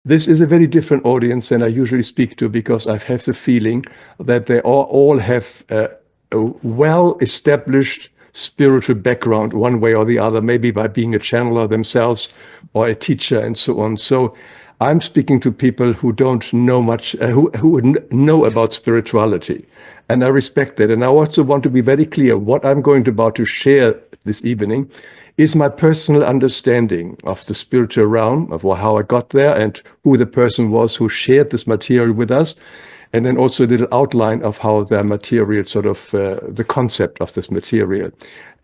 This is a very different audience than I usually speak to, because I have the feeling that they all have a well-established spiritual background one way or the other, maybe by being a channeler themselves or a teacher and so on. So I'm speaking to people who don't know much, who know about spirituality. And I respect that. And I also want to be very clear, what I'm going about to share this evening is my personal understanding of the spiritual realm, of how I got there and who the person was who shared this material with us. And then also a little outline of how the material, sort of the concept of this material.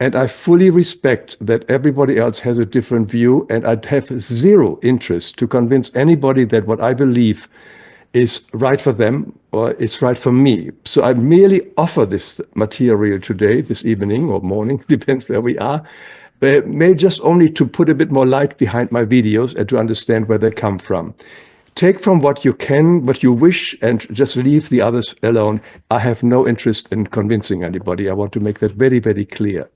And I fully respect that everybody else has a different view, and I'd have zero interest to convince anybody that what I believe is right for them or it's right for me. So I merely offer this material today, this evening or morning, depends where we are, may just only to put a bit more light behind my videos and to understand where they come from. Take from what you can, what you wish, and just leave the others alone. I have no interest in convincing anybody. I want to make that very, very clear.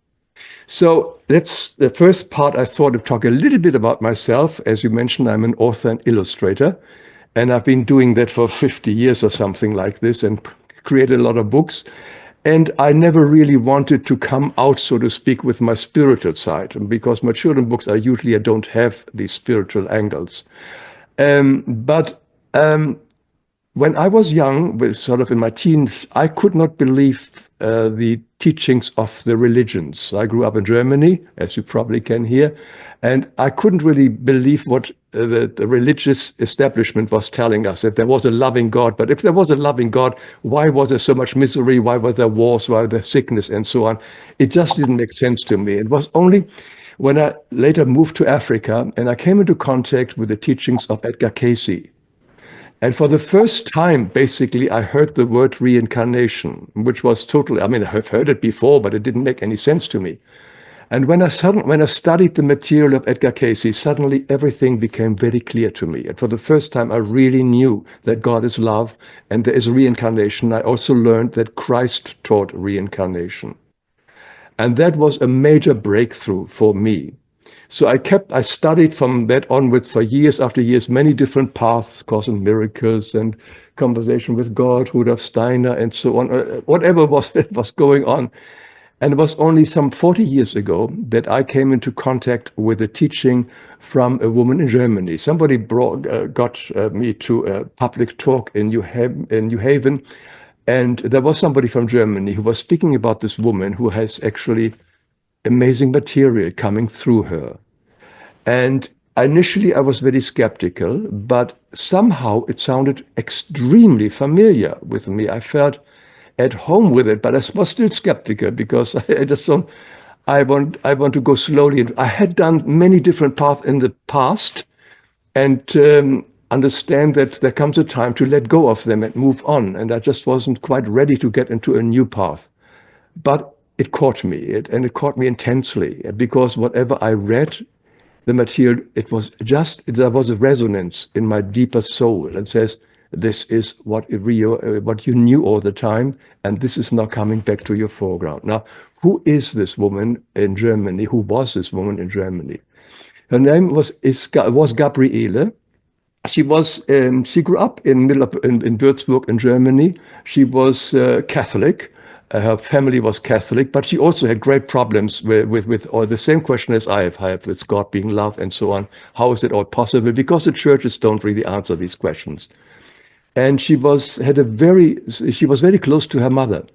So the first part, I thought to talk a little bit about myself. As you mentioned, I'm an author and illustrator, and I've been doing that for 50 years or something like this and created a lot of books. And I never really wanted to come out, so to speak, with my spiritual side, because my children's books are usually, I don't have these spiritual angles. But when I was young, sort of in my teens, I could not believe the teachings of the religions. I grew up in Germany, as you probably can hear, and I couldn't really believe what the religious establishment was telling us, that there was a loving God. But if there was a loving God, why was there so much misery? Why was there wars? Why was there sickness and so on? It just didn't make sense to me. It was only when I later moved to Africa and I came into contact with the teachings of Edgar Cayce. And for the first time, basically, I heard the word reincarnation, which was totally, I mean, I've heard it before, but it didn't make any sense to me. And when I studied the material of Edgar Cayce, suddenly everything became very clear to me. And for the first time, I really knew that God is love and there is reincarnation. I also learned that Christ taught reincarnation. And that was a major breakthrough for me. So I studied from that onwards for years after years, many different paths, Course in Miracles and Conversation with God, Rudolf Steiner, and so on, whatever was going on. And it was only some 40 years ago that I came into contact with a teaching from a woman in Germany. Somebody got me to a public talk in New Haven, and there was somebody from Germany who was speaking about this woman who has actually amazing material coming through her. And initially I was very skeptical, but somehow it sounded extremely familiar with me. I felt at home with it, but I was still skeptical because I just thought, I want to go slowly. I had done many different paths in the past and understand that there comes a time to let go of them and move on. And I just wasn't quite ready to get into a new path. But it caught me, and it caught me intensely, because whatever I read, the material, there was a resonance in my deeper soul and says, this is what you knew all the time, and this is now coming back to your foreground. Now, who is this woman in Germany? Who was this woman in Germany? Her name was Gabriele. She grew up in Würzburg in Germany. She was Catholic. Her family was Catholic, but she also had great problems with all the same question as I have with God being love and so on. How is it all possible? Because the churches don't really answer these questions. And she was very close to her mother.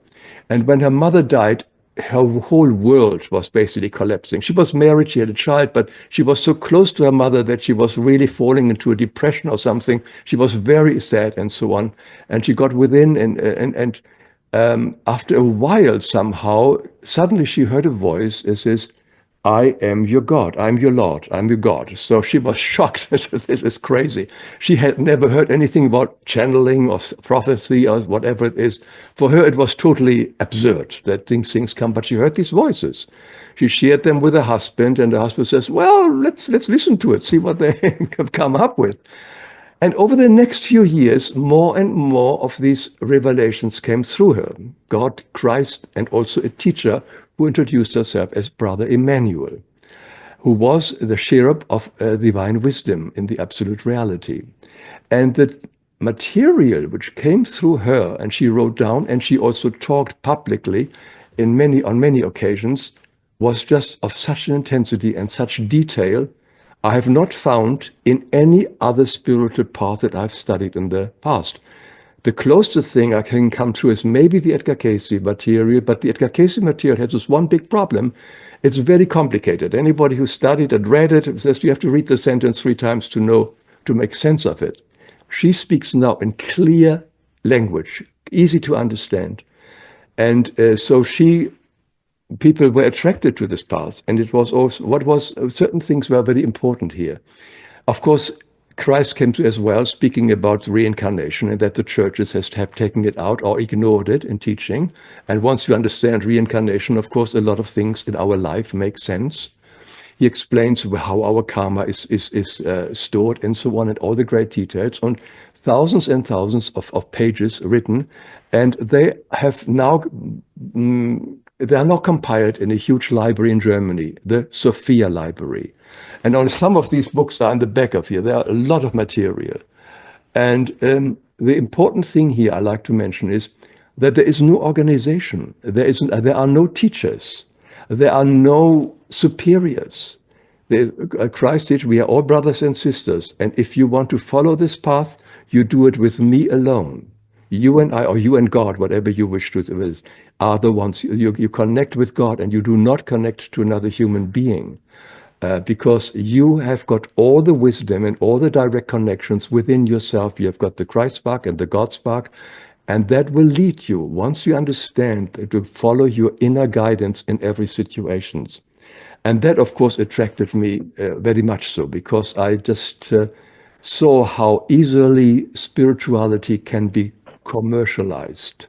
And when her mother died, her whole world was basically collapsing. She was married, she had a child, but she was so close to her mother that she was really falling into a depression or something. She was very sad and so on. And she got within and after a while, somehow, suddenly she heard a voice that says, I am your God, I'm your Lord, I'm your God. So she was shocked. This is crazy. She had never heard anything about channeling or prophecy or whatever it is. For her, it was totally absurd that things come, but she heard these voices. She shared them with her husband, and the husband says, well, let's listen to it, see what they have come up with. And over the next few years, more and more of these revelations came through her. God, Christ, and also a teacher who introduced herself as Brother Emmanuel. who was the cherub of divine wisdom in the absolute reality. And the material which came through her, and she wrote down, and she also talked publicly on many occasions, was just of such an intensity and such detail I have not found in any other spiritual path that I've studied in the past. The closest thing I can come to is maybe the Edgar Cayce material, but the Edgar Cayce material has this one big problem. It's very complicated. Anybody who studied and read it says you have to read the sentence 3 times to know, to make sense of it. She speaks now in clear language, easy to understand. And people were attracted to this path. And it was also, certain things were very important here. Of course, Christ came to as well, speaking about reincarnation and that the churches have taken it out or ignored it in teaching. And once you understand reincarnation, of course, a lot of things in our life make sense. He explains how our karma is stored and so on, and all the great details on thousands and thousands of pages written. And they have now, they are now compiled in a huge library in Germany, the Sophia Library. And on some of these books are in the back of here. There are a lot of material. And the important thing here I like to mention is that there is no organization. There are no teachers. There are no superiors. Christ teaches we are all brothers and sisters. And if you want to follow this path, you do it with me alone. You and I, or you and God, whatever you wish to, are the ones. You connect with God, and you do not connect to another human being. Because you have got all the wisdom and all the direct connections within yourself. You have got the Christ spark and the God spark, and that will lead you, once you understand, to follow your inner guidance in every situation. And that, of course, attracted me very much so, because I just saw how easily spirituality can be commercialized.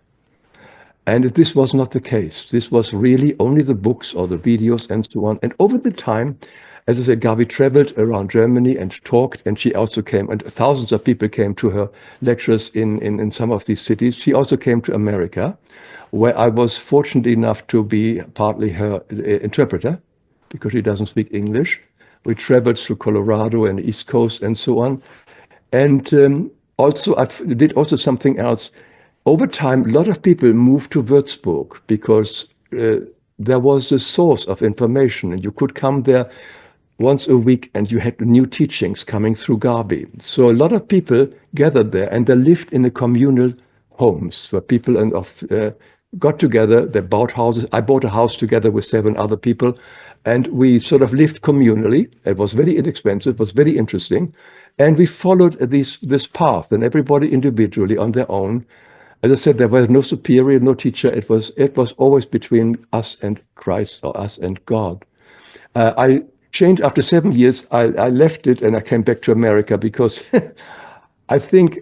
And this was not the case. This was really only the books or the videos and so on. And over the time, as I said, Gabi traveled around Germany and talked, and she also came, and thousands of people came to her lectures in some of these cities. She also came to America, where I was fortunate enough to be partly her interpreter, because she doesn't speak English. We traveled through Colorado and the East Coast and so on. And also, I did also something else. Over time, a lot of people moved to Würzburg because there was a source of information, and you could come there once a week, and you had new teachings coming through Gabi. So a lot of people gathered there, and they lived in the communal homes where people got together. They bought houses. I bought a house together with 7 other people, and we sort of lived communally. It was very inexpensive. It was very interesting, and we followed this path, and everybody individually on their own. As I said, there was no superior, no teacher. It was always between us and Christ, or us and God. I changed after 7 years. I left it and I came back to America because I think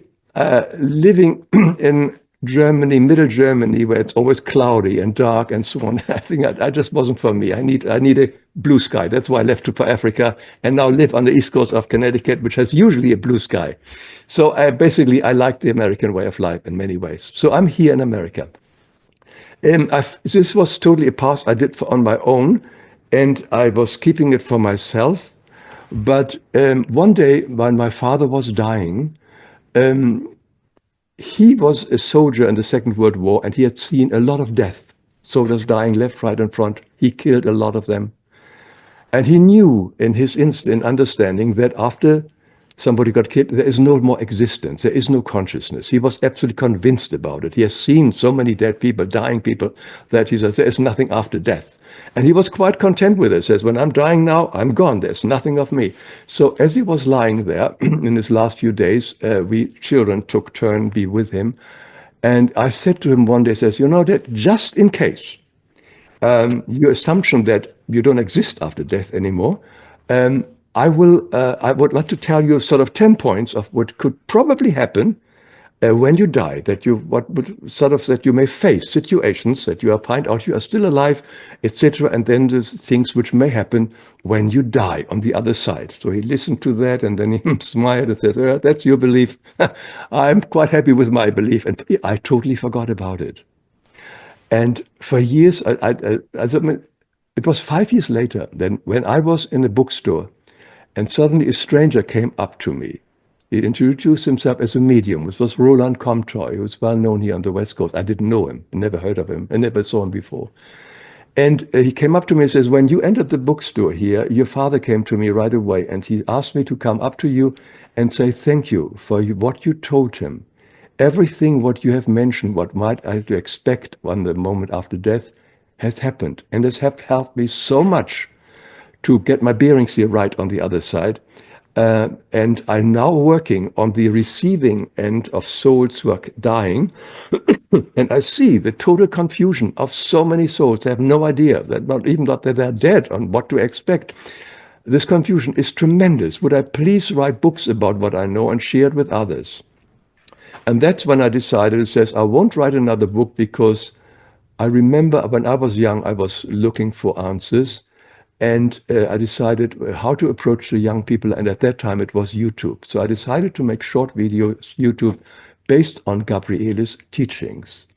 living in Germany, middle Germany, where it's always cloudy and dark and so on, I think I just wasn't for me. I need a blue sky. That's why I left for Africa and now live on the east coast of Connecticut, which has usually a blue sky. So basically, I like the American way of life in many ways. So I'm here in America. This was totally a path I did on my own, and I was keeping it for myself. But one day, when my father was dying, he was a soldier in the Second World War, and he had seen a lot of death. Soldiers dying left, right, and front. He killed a lot of them. And he knew in his understanding that after somebody got killed, there is no more existence. There is no consciousness. He was absolutely convinced about it. He has seen so many dead people, dying people, that he says there is nothing after death. And he was quite content with it. He says, when I'm dying now, I'm gone. There's nothing of me. So as he was lying there in his last few days, we children took turn be with him. And I said to him one day, says, you know, that just in case, your assumption that you don't exist after death anymore, I would like to tell you sort of 10 points of what could probably happen when you die, that you may face situations that you find out you are still alive, etc. And then there's things which may happen when you die on the other side. So he listened to that, and then he smiled and said, that's your belief. I'm quite happy with my belief. And I totally forgot about it. And for years, It was 5 years later then when I was in a bookstore and suddenly a stranger came up to me. He introduced himself as a medium. This was Roland Comtois, who was well known here on the West Coast. I didn't know him, never heard of him, I never saw him before. And he came up to me and says, when you entered the bookstore here, your father came to me right away and he asked me to come up to you and say thank you for what you told him. Everything what you have mentioned, what might I have to expect on the moment after death, has happened and has helped me so much to get my bearings here right on the other side. And I'm now working on the receiving end of souls who are dying. And I see the total confusion of so many souls. They have no idea, that not even that they're dead, and what to expect. This confusion is tremendous. Would I please write books about what I know and share it with others? And that's when I decided, it says, I won't write another book because I remember when I was young, I was looking for answers. And I decided how to approach the young people. And at that time, it was YouTube. So I decided to make short videos, YouTube, based on Gabriele's teachings.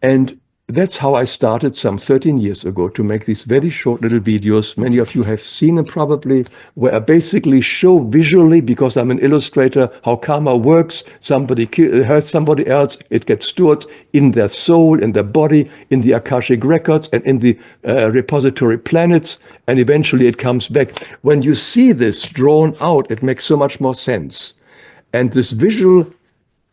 And that's how I started some 13 years ago to make these very short little videos. Many of you have seen them probably, where I basically show visually, because I'm an illustrator, how karma works. Somebody hurts somebody else, it gets stored in their soul, in their body, in the Akashic records, and in the repository planets, and eventually it comes back. When you see this drawn out, it makes so much more sense. And this visual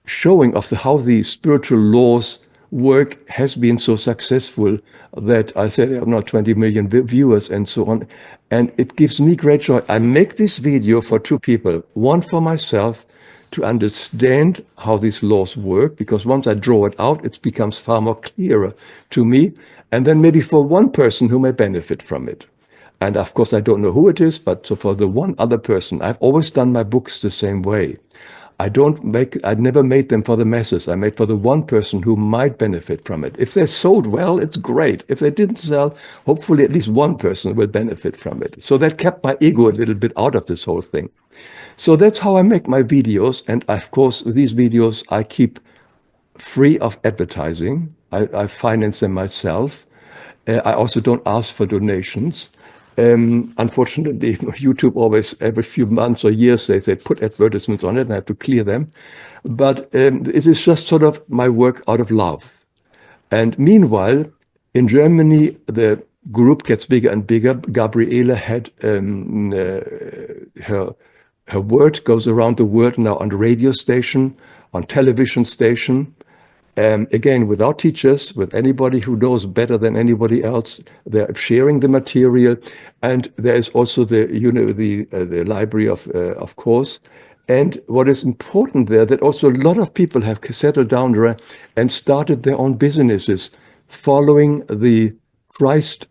showing of how the spiritual laws work has been so successful that I said there are not 20 million viewers and so on. And it gives me great joy. I make this video for two people. One for myself to understand how these laws work, because once I draw it out, it becomes far more clearer to me. And then maybe for one person who may benefit from it. And of course, I don't know who it is, but so for the one other person, I've always done my books the same way. I never made them for the masses. I made for the one person who might benefit from it. If they sold well, it's great. If they didn't sell, hopefully at least one person will benefit from it. So that kept my ego a little bit out of this whole thing. So that's how I make my videos. And of course, these videos I keep free of advertising. I finance them myself. I also don't ask for donations. Unfortunately, YouTube always, every few months or years, they put advertisements on it and I have to clear them. But it is just sort of my work out of love. And meanwhile, in Germany, the group gets bigger and bigger. Gabriele had her word goes around the world now on radio station, on television station. Again, without teachers, with anybody who knows better than anybody else, they're sharing the material, and there is also the library of course. And what is important there, that also a lot of people have settled down there and started their own businesses, following the Christ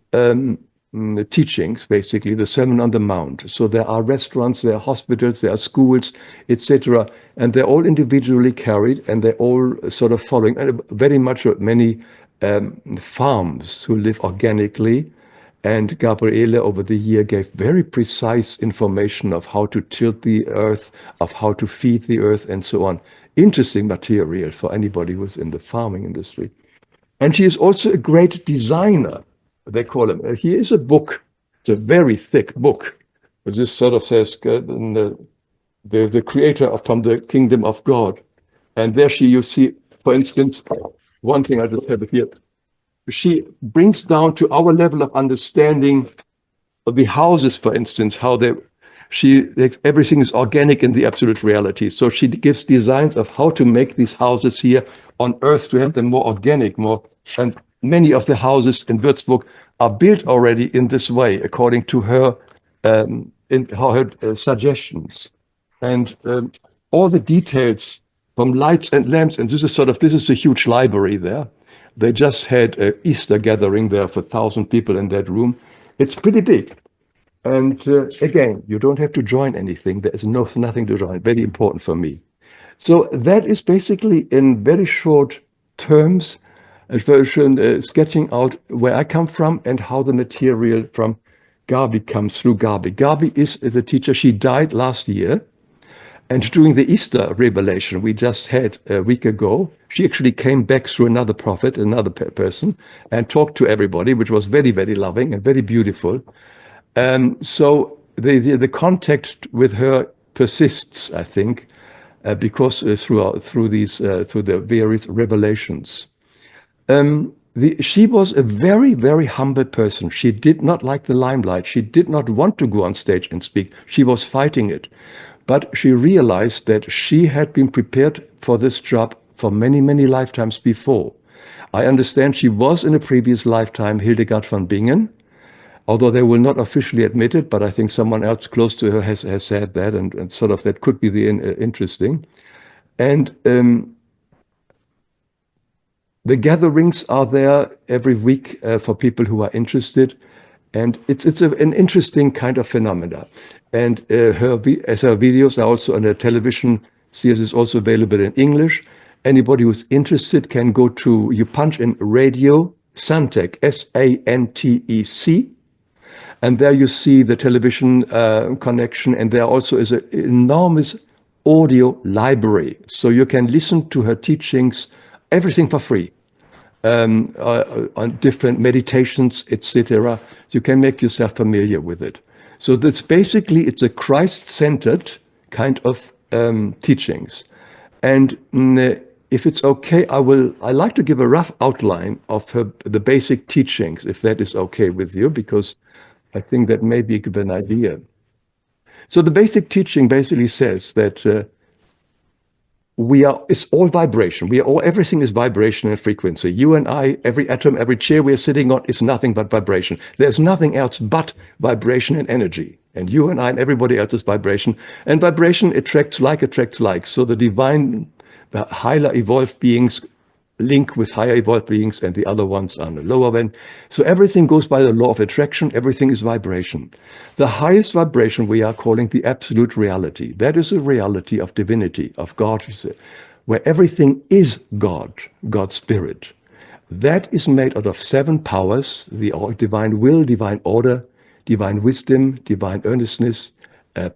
teachings, basically the Sermon on the Mount. So there are restaurants, there are hospitals, there are schools, etc., and they're all individually carried, and they're all sort of following very much many farms who live organically. And Gabriele over the year gave very precise information of how to tilt the earth, of how to feed the earth, and so on. Interesting material for anybody who's in the farming industry. And she is also a great designer. They call him. Here is a book. It's a very thick book. This sort of says the creator from the kingdom of God. And there you see, for instance, one thing I just have here. She brings down to our level of understanding of the houses, for instance, how everything is organic in the absolute reality. So she gives designs of how to make these houses here on Earth to have them more organic, and many of the houses in Würzburg are built already in this way, according to her suggestions. And all the details from lights and lamps, and this is a huge library there. They just had an Easter gathering there for 1,000 people in that room. It's pretty big. And again, you don't have to join anything. There is nothing to join. Very important for me. So that is basically, in very short terms, a version sketching out where I come from and how the material from Gabi comes through Gabi. Gabi is a teacher. She died last year. And during the Easter revelation we just had a week ago, she actually came back through another prophet, another person, and talked to everybody, which was very, very loving and very beautiful. So the contact with her persists, I think, because through the various revelations. She was a very, very humble person. She did not like the limelight. She did not want to go on stage and speak. She was fighting it. But she realized that she had been prepared for this job for many, many lifetimes before. I understand she was in a previous lifetime Hildegard von Bingen, although they will not officially admit it, but I think someone else close to her has said that, and sort of that could be interesting. And the gatherings are there every week for people who are interested, and it's an interesting kind of phenomena. And her videos are also on a television series, is also available in English. Anybody who's interested can go to, you punch in Radio Santec, Santec, and there you see the television connection, and there also is an enormous audio library. So you can listen to her teachings, everything for free, on different meditations, etc. You can make yourself familiar with it. So that's basically, it's a Christ-centered kind of teachings. And if it's okay, I like to give a rough outline of the basic teachings, if that is okay with you, because I think that may give an idea. So the basic teaching basically says that it's all vibration. Everything is vibration and frequency. You and I, every atom, every chair we're sitting on is nothing but vibration. There's nothing else but vibration and energy. And you and I and everybody else is vibration. And vibration attracts like. So the higher evolved beings link with higher evolved beings, and the other ones are lower end. So everything goes by the law of attraction. Everything is vibration. The highest vibration we are calling the absolute reality. That is a reality of divinity, of God, where everything is God, God's spirit. That is made out of 7 powers: the divine will, divine order, divine wisdom, divine earnestness,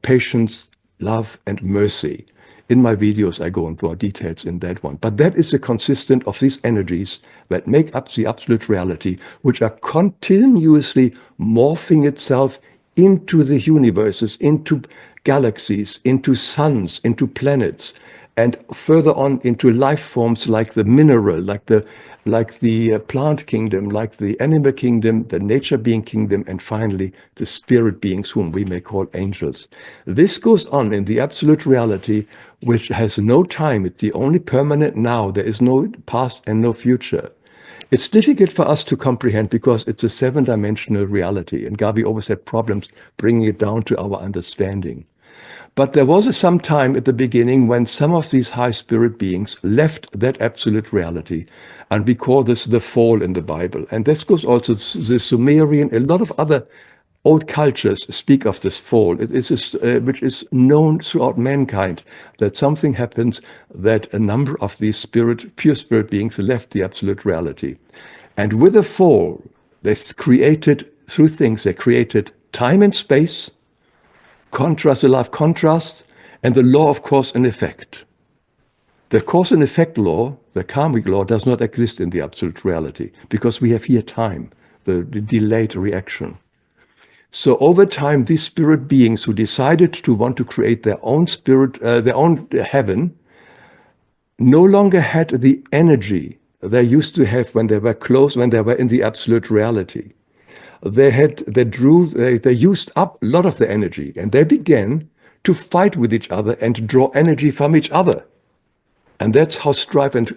patience, love, and mercy. In my videos, I go into more details in that one. But that is a consistent of these energies that make up the absolute reality, which are continuously morphing itself into the universes, into galaxies, into suns, into planets, and further on into life forms like the mineral, like the plant kingdom, like the animal kingdom, the nature being kingdom, and finally the spirit beings, whom we may call angels. This goes on in the absolute reality, which has no time. It's the only permanent now. There is no past and no future. It's difficult for us to comprehend because it's a 7-dimensional reality, and Gabi always had problems bringing it down to our understanding. But there was some time at the beginning when some of these high spirit beings left that absolute reality. And we call this the fall in the Bible. And this goes also to the Sumerian, a lot of other old cultures speak of this fall. It is which is known throughout mankind, that something happens, that a number of these pure spirit beings left the absolute reality. And with the fall, they created time and space, contrast, the law of contrast, and the law of cause and effect. The cause and effect law, the karmic law, does not exist in the absolute reality because we have here time, the delayed reaction. So over time, these spirit beings who decided to want to create their own spirit, their own heaven, no longer had the energy they used to have when they were close, when they were in the absolute reality. They used up a lot of the energy, and they began to fight with each other and draw energy from each other. And that's how strife and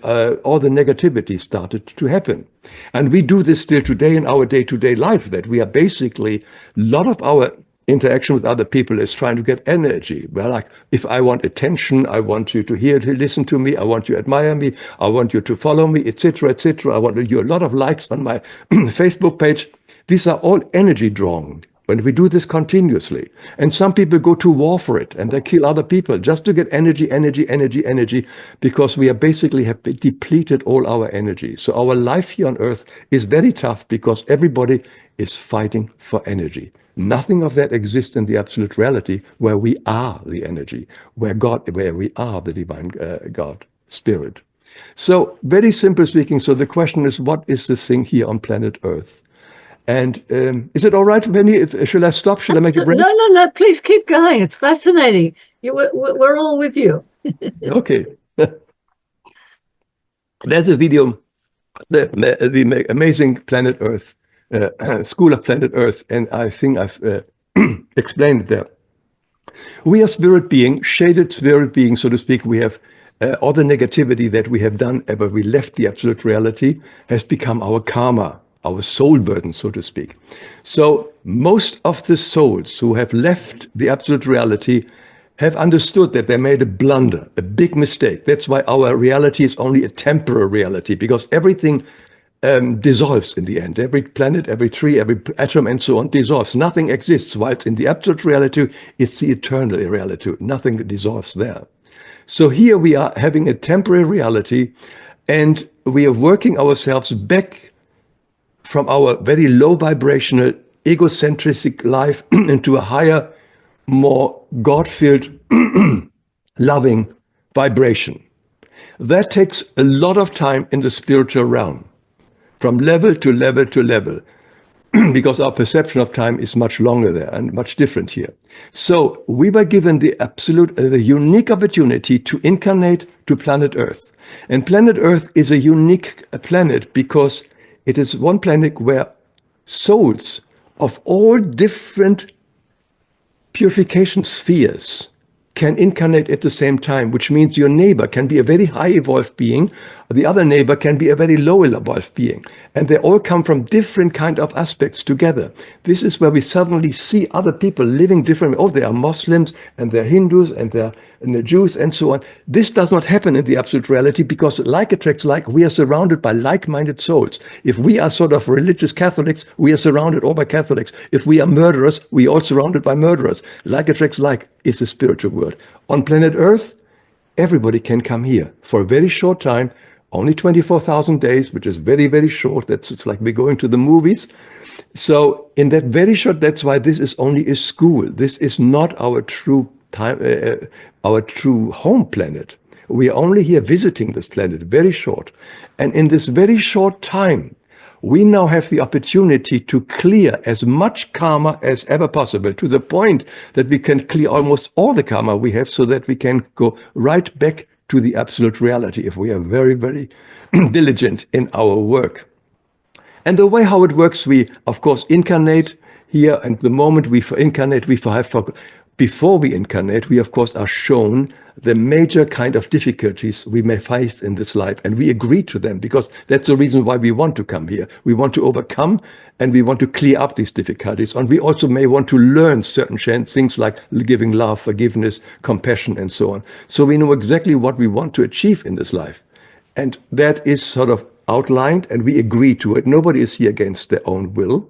all the negativity started to happen. And we do this still today in our day-to-day life, that we are basically, a lot of our interaction with other people is trying to get energy. Well, like, if I want attention, I want you to listen to me, I want you to admire me, I want you to follow me, etc., etc. I want you a lot of likes on my Facebook page. These are all energy drawing. When we do this continuously, and some people go to war for it, and they kill other people just to get energy, because we are basically have depleted all our energy. So our life here on earth is very tough because everybody is fighting for energy. Nothing of that exists in the absolute reality where we are the energy, where we are the divine God, spirit. So very simple speaking, so the question is, what is this thing here on planet Earth? And is it all right, Penny? Shall I stop? Shall I make a break? No. Please keep going. It's fascinating. We're all with you. Okay. There's a video, the amazing Planet Earth, School of Planet Earth, and I think I've explained it there. We are spirit beings, shaded spirit beings, so to speak. We have all the negativity that we have done ever we left the absolute reality has become our karma, our soul burden, so to speak. So most of the souls who have left the absolute reality have understood that they made a blunder, a big mistake. That's why our reality is only a temporary reality, because everything dissolves in the end. Every planet, every tree, every atom, and so on dissolves. Nothing exists. Whilst in the absolute reality, it's the eternal reality. Nothing dissolves there. So here we are having a temporary reality, and we are working ourselves back from our very low vibrational, egocentric life into a higher, more God-filled, loving vibration. That takes a lot of time in the spiritual realm, from level to level to level, because our perception of time is much longer there and much different here. So we were given the unique opportunity to incarnate to planet Earth. And planet Earth is a unique planet because it is one planet where souls of all different purification spheres can incarnate at the same time, which means your neighbor can be a very high evolved being, the other neighbor can be a very low evolved being, and they all come from different kind of aspects together. This is where we suddenly see other people living differently. Oh, they are Muslims, and they're Hindus, and they're Jews, and so on. This does not happen in the absolute reality, because like attracts like. We are surrounded by like-minded souls. If we are sort of religious Catholics, we are surrounded all by Catholics. If we are murderers, we are all surrounded by murderers. Like attracts like is the spiritual world. On planet Earth, everybody can come here for a very short time, only 24,000 days, which is very, very short. It's like we're going to the movies. So in that very short, that's why this is only a school. This is not our true time, our true home planet. We are only here visiting this planet, very short. And in this very short time, we now have the opportunity to clear as much karma as ever possible, to the point that we can clear almost all the karma we have, so that we can go right back to the absolute reality if we are very, very diligent in our work. And the way how it works, we, of course, incarnate here, and the moment we incarnate, before we incarnate, we, of course, are shown the major kind of difficulties we may face in this life, and we agree to them, because that's the reason why we want to come here. We want to overcome, and we want to clear up these difficulties, and we also may want to learn certain things like giving love, forgiveness, compassion, and so on. So we know exactly what we want to achieve in this life, and that is sort of outlined, and we agree to it. Nobody is here against their own will.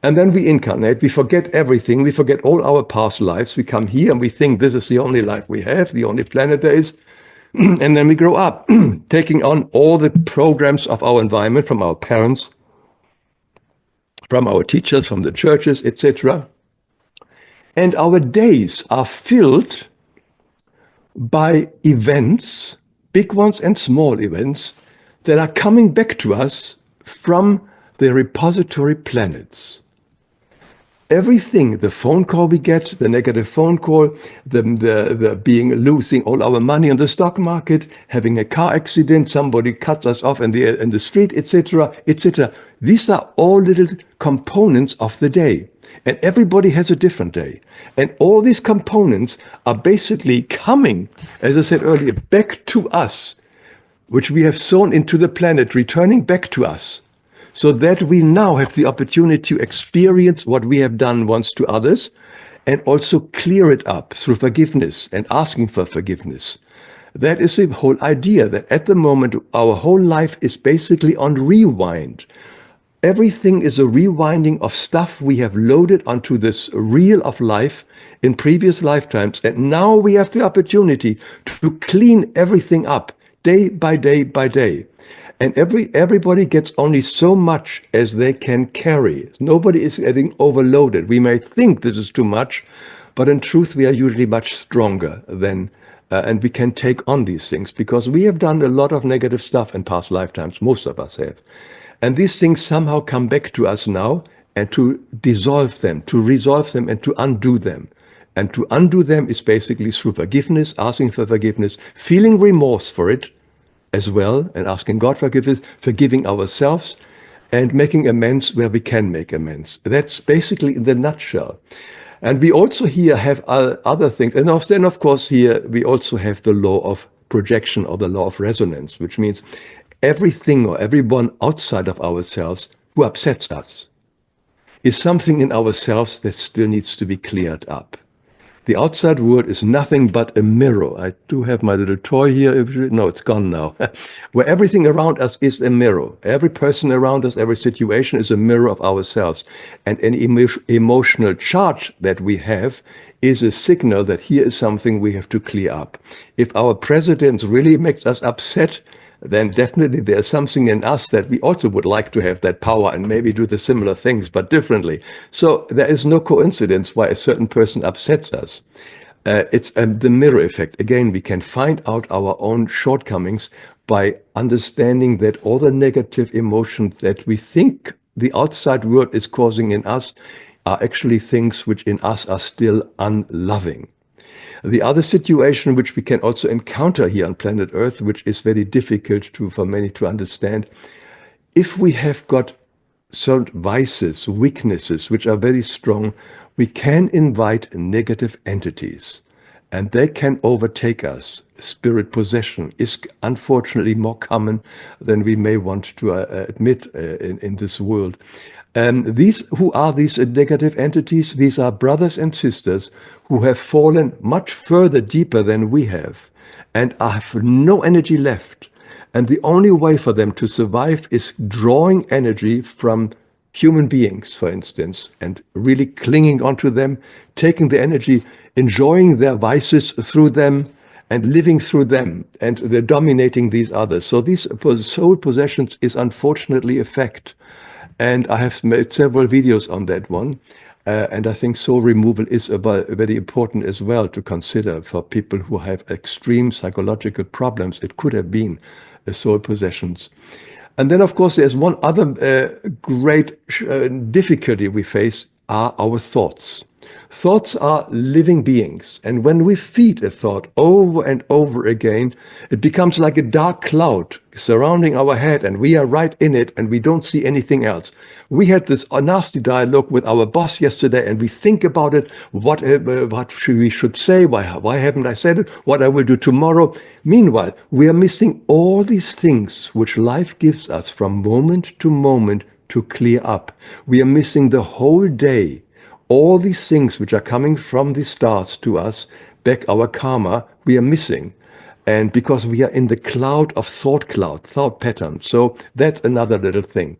And then we incarnate, we forget everything, we forget all our past lives, we come here and we think this is the only life we have, the only planet there is, and then we grow up, taking on all the programs of our environment, from our parents, from our teachers, from the churches, etc. And our days are filled by events, big ones and small events, that are coming back to us from the repository planets. Everything, the phone call we get, the negative phone call, the losing all our money on the stock market, having a car accident, somebody cuts us off in the street, etc., etc. These are all little components of the day. And everybody has a different day. And all these components are basically coming, as I said earlier, back to us, which we have sown into the planet, returning back to us, so that we now have the opportunity to experience what we have done once to others, and also clear it up through forgiveness and asking for forgiveness. That is the whole idea, that at the moment our whole life is basically on rewind. Everything is a rewinding of stuff we have loaded onto this reel of life in previous lifetimes, and now we have the opportunity to clean everything up day by day by day. And everybody gets only so much as they can carry. Nobody is getting overloaded. We may think this is too much, but in truth, we are usually much stronger than, and we can take on these things because we have done a lot of negative stuff in past lifetimes. Most of us have. And these things somehow come back to us now, and to dissolve them, to resolve them, and to undo them. And to undo them is basically through forgiveness, asking for forgiveness, feeling remorse for it, as well, and asking God forgiveness, forgiving ourselves, and making amends where we can make amends. That's basically in the nutshell. And we also here have other things. And then, of course, here we also have the law of projection or the law of resonance, which means everything or everyone outside of ourselves who upsets us is something in ourselves that still needs to be cleared up. The outside world is nothing but a mirror. I do have my little toy here. No, it's gone now. Where everything around us is a mirror. Every person around us, every situation is a mirror of ourselves. And any emotional charge that we have is a signal that here is something we have to clear up. If our president really makes us upset, then definitely there's something in us that we also would like to have that power and maybe do the similar things, but differently. So there is no coincidence why a certain person upsets us. It's the mirror effect. Again, we can find out our own shortcomings by understanding that all the negative emotions that we think the outside world is causing in us are actually things which in us are still unloving. The other situation which we can also encounter here on planet Earth, which is very difficult for many to understand, if we have got certain vices, weaknesses, which are very strong, we can invite negative entities and they can overtake us. Spirit possession is unfortunately more common than we may want to admit in this world. Who are these negative entities? These are brothers and sisters who have fallen much further deeper than we have and have no energy left. And the only way for them to survive is drawing energy from human beings, for instance, and really clinging onto them, taking the energy, enjoying their vices through them, and living through them, and they're dominating these others. So these soul possessions is unfortunately a fact. And I have made several videos on that one. And I think soul removal is very important as well to consider for people who have extreme psychological problems. It could have been soul possessions. And then, of course, there's one other great difficulty we face are our thoughts. Thoughts are living beings. And when we feed a thought over and over again, it becomes like a dark cloud surrounding our head, and we are right in it, and we don't see anything else. We had this nasty dialogue with our boss yesterday, and we think about it, what we should say, why haven't I said it, what I will do tomorrow. Meanwhile, we are missing all these things which life gives us from moment to moment to clear up. We are missing the whole day. All these things which are coming from the stars to us, back our karma, we are missing. And because we are in the cloud of thought pattern. So that's another little thing.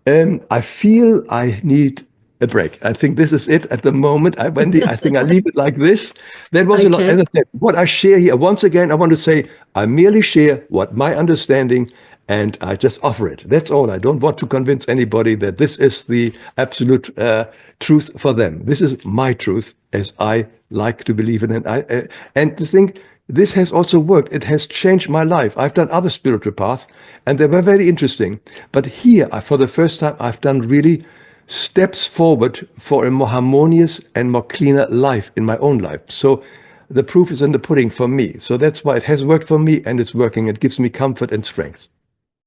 I feel I need a break. I think this is it at the moment. Wendy, I think I leave it like this. That was a lot. As I said, what I share here, once again, I want to say, I merely share what my understanding, and I just offer it. That's all. I don't want to convince anybody that this is the absolute truth for them. This is my truth as I like to believe in it. And to think this has also worked. It has changed my life. I've done other spiritual paths, and they were very interesting. But here, for the first time, I've done really steps forward for a more harmonious and more cleaner life in my own life. So the proof is in the pudding for me. So that's why it has worked for me, and it's working. It gives me comfort and strength.